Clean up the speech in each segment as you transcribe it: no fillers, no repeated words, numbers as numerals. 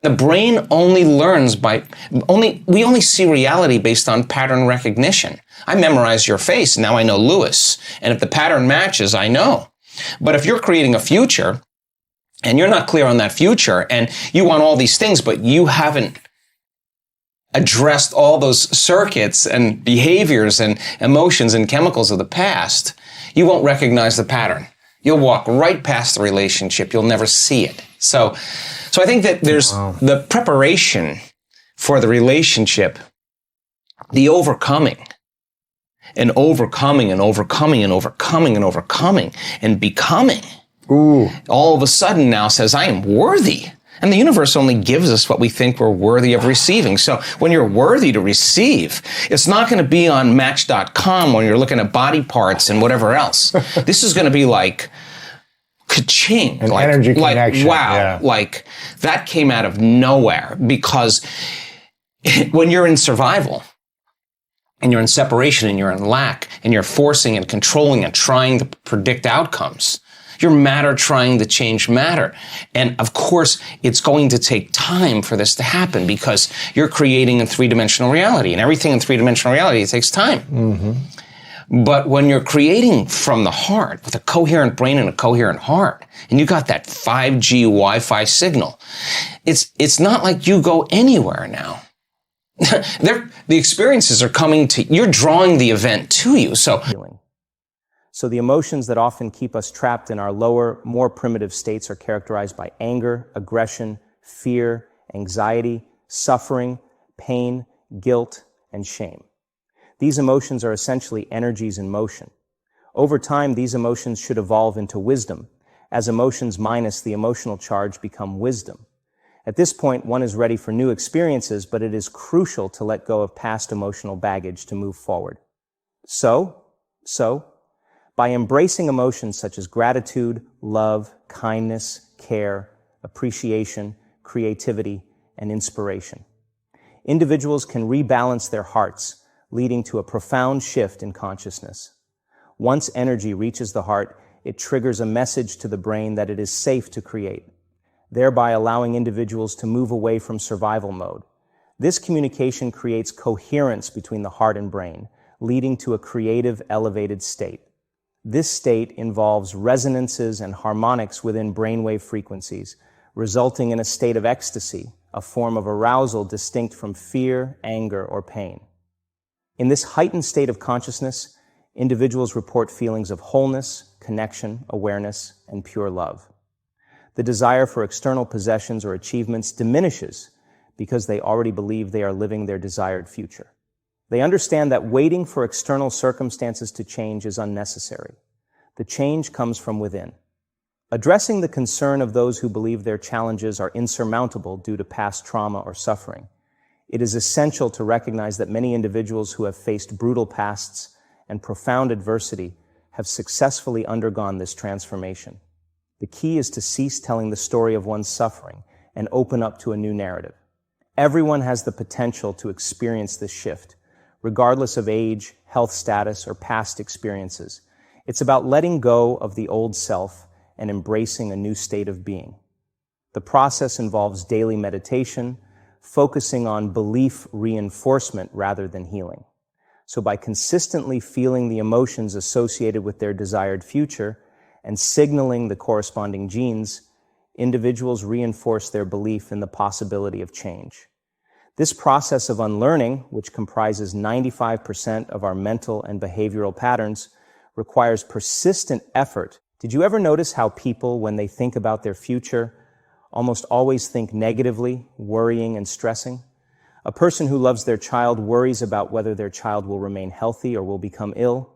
The brain only learns we only see reality based on pattern recognition. I memorize your face, now I know Lewis. And if the pattern matches, I know. But if you're creating a future and you're not clear on that future and you want all these things, but you haven't addressed all those circuits and behaviors and emotions and chemicals of the past, you won't recognize the pattern. You'll walk right past the relationship. You'll never see it. So I think that there's the preparation for the relationship, the overcoming and overcoming and overcoming and overcoming and overcoming and becoming. Ooh. All of a sudden now says, I am worthy. And the universe only gives us what we think we're worthy of receiving. So when you're worthy to receive, it's not going to be on Match.com when you're looking at body parts and whatever else. This is going to be like ka-ching. An energy connection. Wow. Yeah. Like that came out of nowhere, because when you're in survival and you're in separation and you're in lack and you're forcing and controlling and trying to predict outcomes, you're matter trying to change matter. And of course, it's going to take time for this to happen because you're creating a three-dimensional reality, and everything in three-dimensional reality, it takes time. Mm-hmm. But when you're creating from the heart with a coherent brain and a coherent heart, and you got that 5G Wi-Fi signal, it's not like you go anywhere now. The experiences are coming to, you're drawing the event to you. So the emotions that often keep us trapped in our lower, more primitive states are characterized by anger, aggression, fear, anxiety, suffering, pain, guilt, and shame. These emotions are essentially energies in motion. Over time, these emotions should evolve into wisdom, as emotions minus the emotional charge become wisdom. At this point, one is ready for new experiences, but it is crucial to let go of past emotional baggage to move forward. So, by embracing emotions such as gratitude, love, kindness, care, appreciation, creativity, and inspiration, individuals can rebalance their hearts, leading to a profound shift in consciousness. Once energy reaches the heart, it triggers a message to the brain that it is safe to create, thereby allowing individuals to move away from survival mode. This communication creates coherence between the heart and brain, leading to a creative, elevated state. This state involves resonances and harmonics within brainwave frequencies, resulting in a state of ecstasy, a form of arousal distinct from fear, anger, or pain. In this heightened state of consciousness, individuals report feelings of wholeness, connection, awareness, and pure love. The desire for external possessions or achievements diminishes because they already believe they are living their desired future. They understand that waiting for external circumstances to change is unnecessary. The change comes from within. Addressing the concern of those who believe their challenges are insurmountable due to past trauma or suffering, it is essential to recognize that many individuals who have faced brutal pasts and profound adversity have successfully undergone this transformation. The key is to cease telling the story of one's suffering and open up to a new narrative. Everyone has the potential to experience this shift, regardless of age, health status, or past experiences. It's about letting go of the old self and embracing a new state of being. The process involves daily meditation, focusing on belief reinforcement rather than healing. So by consistently feeling the emotions associated with their desired future and signaling the corresponding genes, individuals reinforce their belief in the possibility of change. This process of unlearning, which comprises 95% of our mental and behavioral patterns, requires persistent effort. Did you ever notice how people, when they think about their future, almost always think negatively, worrying and stressing? A person who loves their child worries about whether their child will remain healthy or will become ill.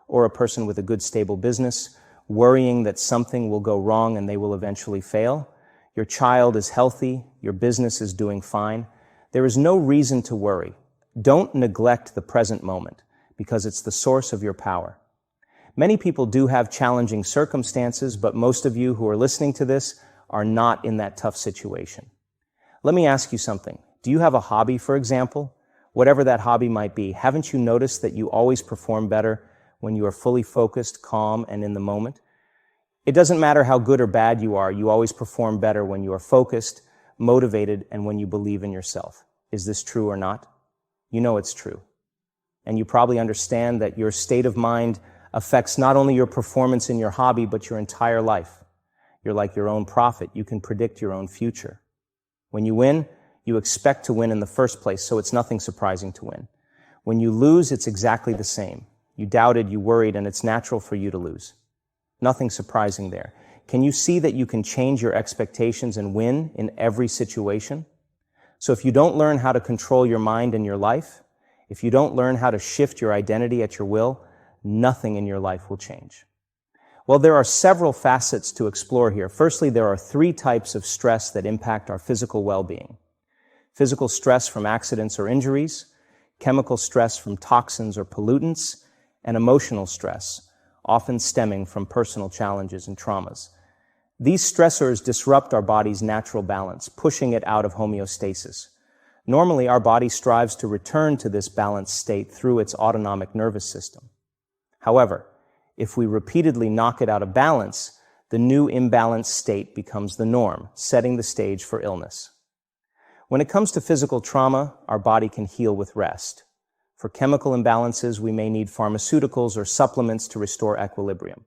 Or a person with a good, stable business, worrying that something will go wrong and they will eventually fail. Your child is healthy, your business is doing fine. There is no reason to worry. Don't neglect the present moment, because it's the source of your power. Many people do have challenging circumstances, but most of you who are listening to this are not in that tough situation. Let me ask you something. Do you have a hobby, for example? Whatever that hobby might be, haven't you noticed that you always perform better when you are fully focused, calm, and in the moment? It doesn't matter how good or bad you are, you always perform better when you are focused, motivated, and when you believe in yourself. Is this true or not? You know it's true. And you probably understand that your state of mind affects not only your performance in your hobby, but your entire life. You're like your own prophet. You can predict your own future. When you win, you expect to win in the first place, so it's nothing surprising to win. When you lose, it's exactly the same. You doubted, you worried, and it's natural for you to lose. Nothing surprising there. Can you see that you can change your expectations and win in every situation? So if you don't learn how to control your mind and your life, if you don't learn how to shift your identity at your will, nothing in your life will change. Well, there are several facets to explore here. Firstly, there are 3 types of stress that impact our physical well-being. Physical stress from accidents or injuries, chemical stress from toxins or pollutants, and emotional stress, often stemming from personal challenges and traumas. These stressors disrupt our body's natural balance, pushing it out of homeostasis. Normally, our body strives to return to this balanced state through its autonomic nervous system. However, if we repeatedly knock it out of balance, the new imbalanced state becomes the norm, setting the stage for illness. When it comes to physical trauma, our body can heal with rest. For chemical imbalances, we may need pharmaceuticals or supplements to restore equilibrium.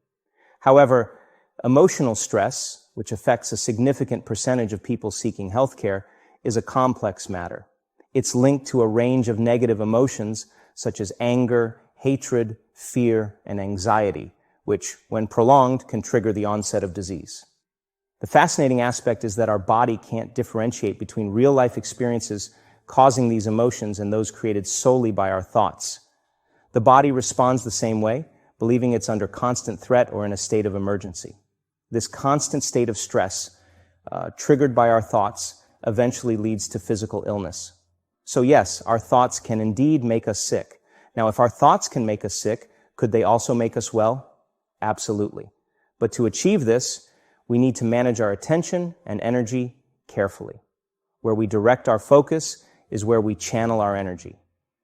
However, emotional stress, which affects a significant percentage of people seeking healthcare, is a complex matter. It's linked to a range of negative emotions such as anger, hatred, fear, and anxiety, which, when prolonged, can trigger the onset of disease. The fascinating aspect is that our body can't differentiate between real-life experiences causing these emotions and those created solely by our thoughts. The body responds the same way, believing it's under constant threat or in a state of emergency. This constant state of stress, triggered by our thoughts, eventually leads to physical illness. So yes, our thoughts can indeed make us sick. Now, if our thoughts can make us sick, could they also make us well? Absolutely. But to achieve this, we need to manage our attention and energy carefully. Where we direct our focus is where we channel our energy.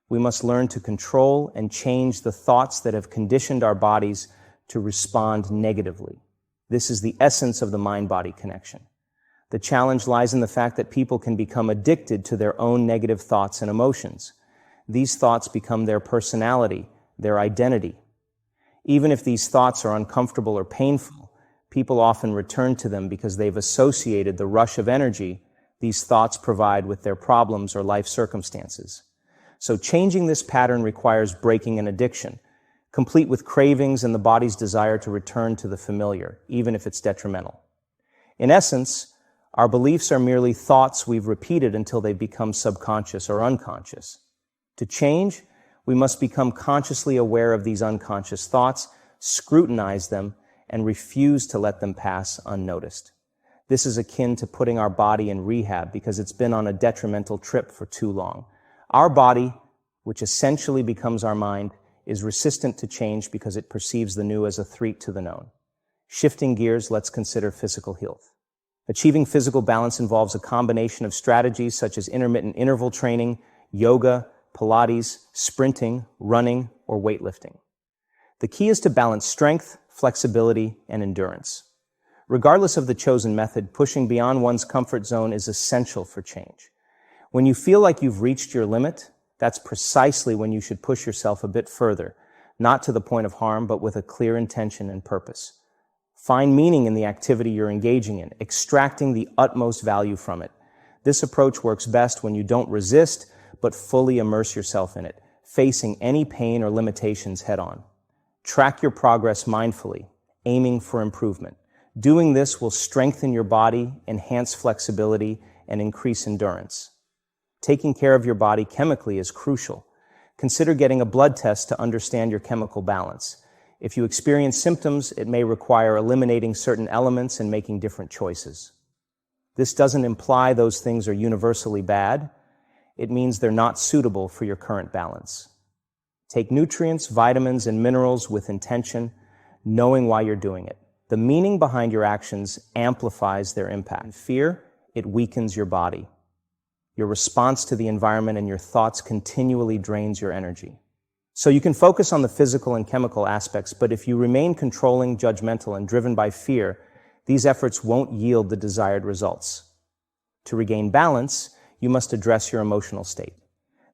We must learn to control and change the thoughts that have conditioned our bodies to respond negatively. This is the essence of the mind-body connection. The challenge lies in the fact that people can become addicted to their own negative thoughts and emotions. These thoughts become their personality, their identity. Even if these thoughts are uncomfortable or painful, people often return to them because they've associated the rush of energy these thoughts provide with their problems or life circumstances. So changing this pattern requires breaking an addiction, complete with cravings and the body's desire to return to the familiar, even if it's detrimental. In essence, our beliefs are merely thoughts we've repeated until they become subconscious or unconscious. To change, we must become consciously aware of these unconscious thoughts, scrutinize them, and refuse to let them pass unnoticed. This is akin to putting our body in rehab because it's been on a detrimental trip for too long. Our body, which essentially becomes our mind, is resistant to change because it perceives the new as a threat to the known. Shifting gears, let's consider physical health. Achieving physical balance involves a combination of strategies such as intermittent interval training, yoga, Pilates, sprinting, running, or weightlifting. The key is to balance strength, flexibility, and endurance. Regardless of the chosen method, pushing beyond one's comfort zone is essential for change. When you feel like you've reached your limit, that's precisely when you should push yourself a bit further, not to the point of harm, but with a clear intention and purpose. Find meaning in the activity you're engaging in, extracting the utmost value from it. This approach works best when you don't resist, but fully immerse yourself in it, facing any pain or limitations head-on. Track your progress mindfully, aiming for improvement. Doing this will strengthen your body, enhance flexibility, and increase endurance. Taking care of your body chemically is crucial. Consider getting a blood test to understand your chemical balance. If you experience symptoms, it may require eliminating certain elements and making different choices. This doesn't imply those things are universally bad. It means they're not suitable for your current balance. Take nutrients, vitamins, and minerals with intention, knowing why you're doing it. The meaning behind your actions amplifies their impact. In fear, it weakens your body. Your response to the environment and your thoughts continually drains your energy. So you can focus on the physical and chemical aspects, but if you remain controlling, judgmental, and driven by fear, these efforts won't yield the desired results. To regain balance, you must address your emotional state.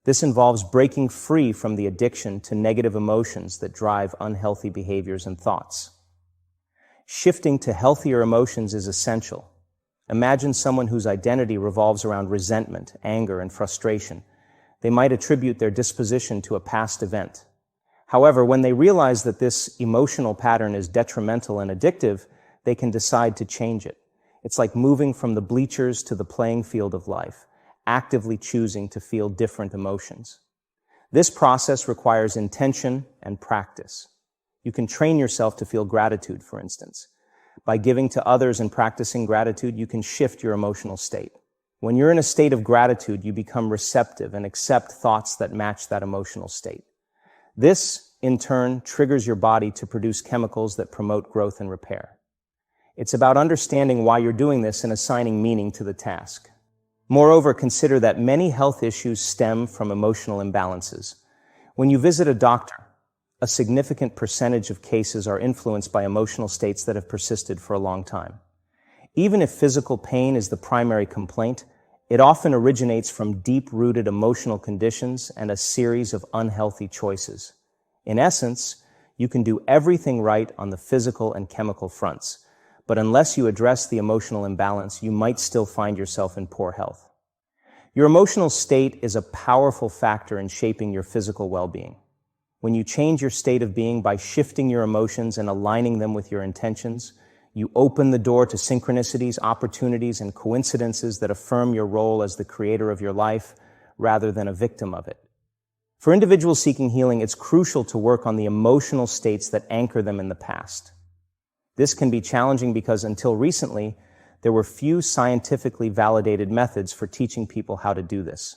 This involves breaking free from the addiction to negative emotions that drive unhealthy behaviors and thoughts. Shifting to healthier emotions is essential. Imagine someone whose identity revolves around resentment, anger, and frustration. They might attribute their disposition to a past event. However, when they realize that this emotional pattern is detrimental and addictive, they can decide to change it. It's like moving from the bleachers to the playing field of life, actively choosing to feel different emotions. This process requires intention and practice. You can train yourself to feel gratitude, for instance. By giving to others and practicing gratitude, you can shift your emotional state. When you're in a state of gratitude, you become receptive and accept thoughts that match that emotional state. This, in turn, triggers your body to produce chemicals that promote growth and repair. It's about understanding why you're doing this and assigning meaning to the task. Moreover, consider that many health issues stem from emotional imbalances. When you visit a doctor, a significant percentage of cases are influenced by emotional states that have persisted for a long time. Even if physical pain is the primary complaint, it often originates from deep-rooted emotional conditions and a series of unhealthy choices. In essence, you can do everything right on the physical and chemical fronts, but unless you address the emotional imbalance, you might still find yourself in poor health. Your emotional state is a powerful factor in shaping your physical well-being. When you change your state of being by shifting your emotions and aligning them with your intentions, you open the door to synchronicities, opportunities, and coincidences that affirm your role as the creator of your life rather than a victim of it. For individuals seeking healing, it's crucial to work on the emotional states that anchor them in the past. This can be challenging because until recently, there were few scientifically validated methods for teaching people how to do this.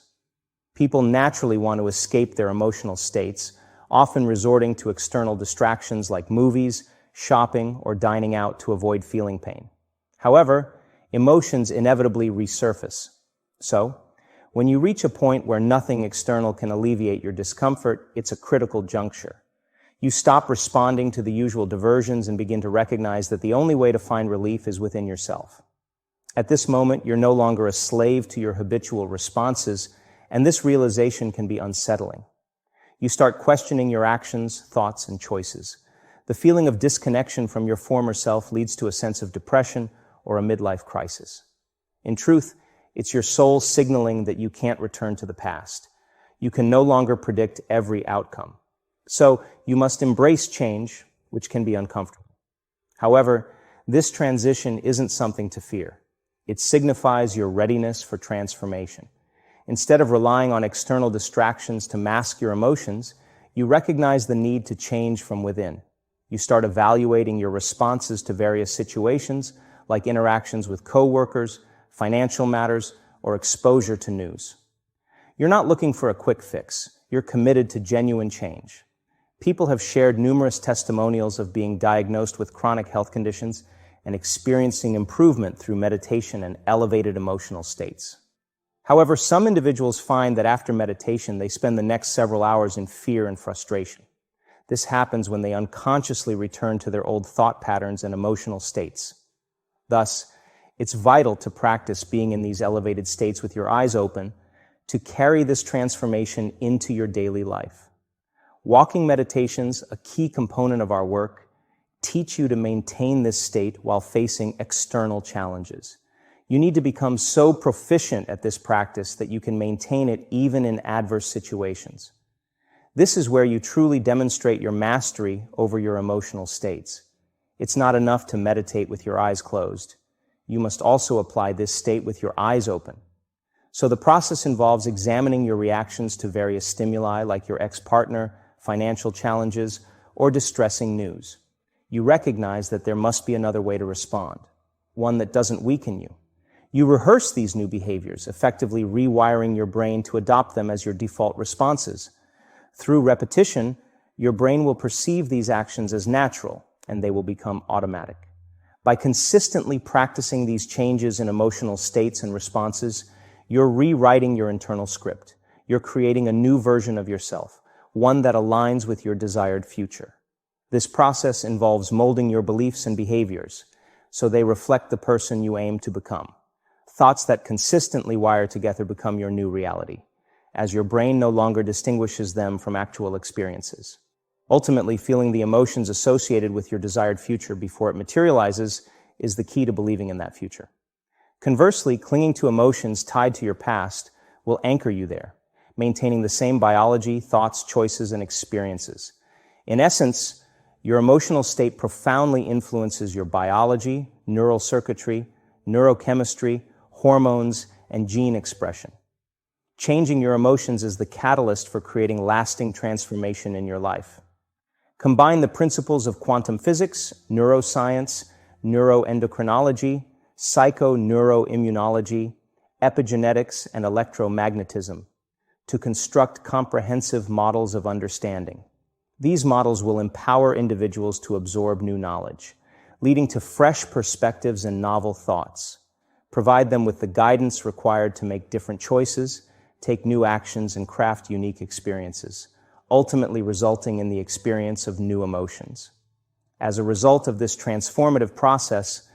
People naturally want to escape their emotional states, often resorting to external distractions like movies, shopping, or dining out to avoid feeling pain. However, emotions inevitably resurface. So, when you reach a point where nothing external can alleviate your discomfort, it's a critical juncture. You stop responding to the usual diversions and begin to recognize that the only way to find relief is within yourself. At this moment, you're no longer a slave to your habitual responses, and this realization can be unsettling. You start questioning your actions, thoughts, and choices. The feeling of disconnection from your former self leads to a sense of depression or a midlife crisis. In truth, it's your soul signaling that you can't return to the past. You can no longer predict every outcome. So you must embrace change, which can be uncomfortable. However, this transition isn't something to fear. It signifies your readiness for transformation. Instead of relying on external distractions to mask your emotions, you recognize the need to change from within. You start evaluating your responses to various situations, like interactions with coworkers, financial matters, or exposure to news. You're not looking for a quick fix. You're committed to genuine change. People have shared numerous testimonials of being diagnosed with chronic health conditions and experiencing improvement through meditation and elevated emotional states. However, some individuals find that after meditation, they spend the next several hours in fear and frustration. This happens when they unconsciously return to their old thought patterns and emotional states. Thus, it's vital to practice being in these elevated states with your eyes open to carry this transformation into your daily life. Walking meditations, a key component of our work, teach you to maintain this state while facing external challenges. You need to become so proficient at this practice that you can maintain it even in adverse situations. This is where you truly demonstrate your mastery over your emotional states. It's not enough to meditate with your eyes closed. You must also apply this state with your eyes open. So the process involves examining your reactions to various stimuli like your ex-partner, financial challenges, or distressing news. You recognize that there must be another way to respond, one that doesn't weaken you. You rehearse these new behaviors, effectively rewiring your brain to adopt them as your default responses. Through repetition, your brain will perceive these actions as natural, and they will become automatic. By consistently practicing these changes in emotional states and responses, you're rewriting your internal script. You're creating a new version of yourself, one that aligns with your desired future. This process involves molding your beliefs and behaviors, so they reflect the person you aim to become. Thoughts that consistently wire together become your new reality, as your brain no longer distinguishes them from actual experiences. Ultimately, feeling the emotions associated with your desired future before it materializes is the key to believing in that future. Conversely, clinging to emotions tied to your past will anchor you there, maintaining the same biology, thoughts, choices, and experiences. In essence, your emotional state profoundly influences your biology, neural circuitry, neurochemistry, hormones, and gene expression. Changing your emotions is the catalyst for creating lasting transformation in your life. Combine the principles of quantum physics, neuroscience, neuroendocrinology, psychoneuroimmunology, epigenetics, and electromagnetism to construct comprehensive models of understanding. These models will empower individuals to absorb new knowledge, leading to fresh perspectives and novel thoughts. Provide them with the guidance required to make different choices, take new actions, and craft unique experiences, ultimately resulting in the experience of new emotions. As a result of this transformative process,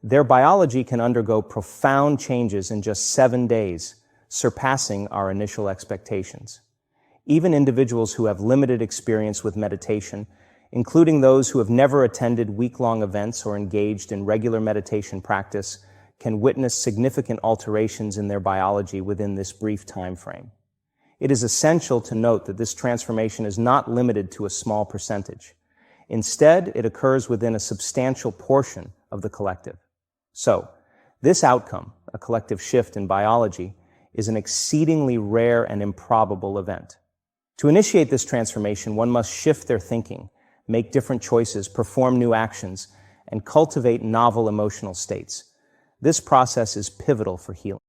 their biology can undergo profound changes in just 7 days, surpassing our initial expectations. Even individuals who have limited experience with meditation, including those who have never attended week-long events or engaged in regular meditation practice, can witness significant alterations in their biology within this brief time frame. It is essential to note that this transformation is not limited to a small percentage. Instead, it occurs within a substantial portion of the collective. So, this outcome, a collective shift in biology, is an exceedingly rare and improbable event. To initiate this transformation, one must shift their thinking, make different choices, perform new actions, and cultivate novel emotional states. This process is pivotal for healing.